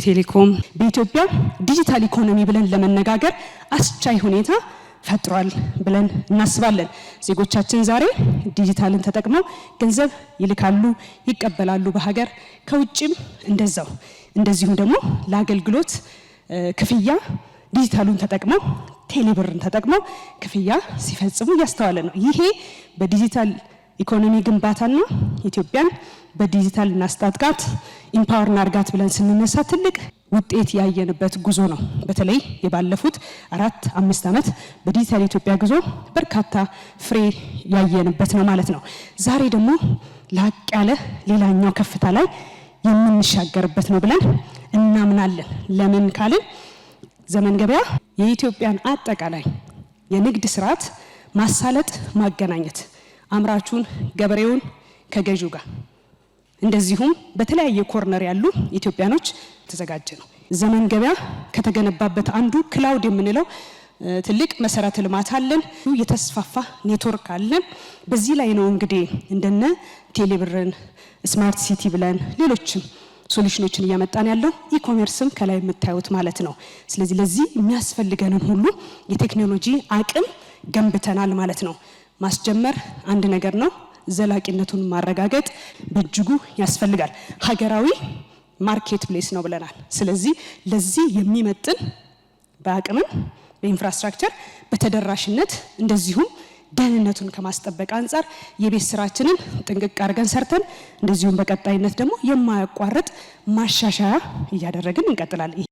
ቴሌኮም በኢትዮጵያ ዲጂታል ኢኮኖሚ ብለን ለመነጋገር አስቻይ ሁኔታ ፈጥሯል ብለን እናስባለን። ዜጎቻችን ዛሬ ዲጂታልን ተጠቅመው ገንዘብ ይልካሉ፣ ይቀበላሉ በሀገር ከውጭም እንደዚሁም ደግሞ ለአገልግሎት ክፍያ ዲጂታሉን ተጠቅመው ቴሌብርን ተጠቅመው ክፍያ ሲፈጽሙ ያስተዋለን ነው። ይሄ በዲጂታል ኢኮኖሚ ግንባታና ኢትዮጵያን በዲጂታል እናስታጥቃት ኢምፓወር እናርጋት ብለን ስንነሳ ትልቅ ውጤት ያየንበት ጉዞ ነው። በተለይ የባለፉት 4-5 ዓመት በዲጂታል ኢትዮጵያ ጉዞ በርካታ ፍሬ ያየንበት ነው ማለት ነው። ዛሬ ደግሞ ላቅ ያለ ሌላኛው ከፍታ ላይ የምንሻገርበት ነው ብለን እናምናለን። ለምን ካልን ዘመን ገበያ የኢትዮጵያን አጠቃላይ የንግድ ስርዓት ማሳለጥ፣ ማገናኘት አምራቹን ገበሬውን ከገዢው ጋር እንደዚሁም በተለያየ ኮርነር ያሉ ኢትዮጵያኖች ተዘጋጀ ነው። ዘመን ገበያ ከተገነባበት አንዱ ክላውድ የምንለው ትልቅ መሰረተ ልማት አለን፣ የተስፋፋ ኔትወርክ አለን። በዚህ ላይ ነው እንግዲህ እንደነ ቴሌብርን ስማርት ሲቲ ብለን ሌሎችም ሶሉሽኖችን እያመጣን ያለው ኢኮሜርስም ከላይ የምታዩት ማለት ነው። ስለዚህ ለዚህ የሚያስፈልገንን ሁሉ የቴክኖሎጂ አቅም ገንብተናል ማለት ነው። ማስጀመር አንድ ነገር ነው፣ ዘላቂነቱን ማረጋገጥ በእጅጉ ያስፈልጋል። ሀገራዊ ማርኬት ፕሌስ ነው ብለናል። ስለዚህ ለዚህ የሚመጥን በአቅምም በኢንፍራስትራክቸር በተደራሽነት እንደዚሁም ደህንነቱን ከማስጠበቅ አንፃር የቤት ስራችንን ጥንቅቅ አድርገን ሰርተን እንደዚሁም በቀጣይነት ደግሞ የማያቋርጥ ማሻሻያ እያደረግን እንቀጥላለን።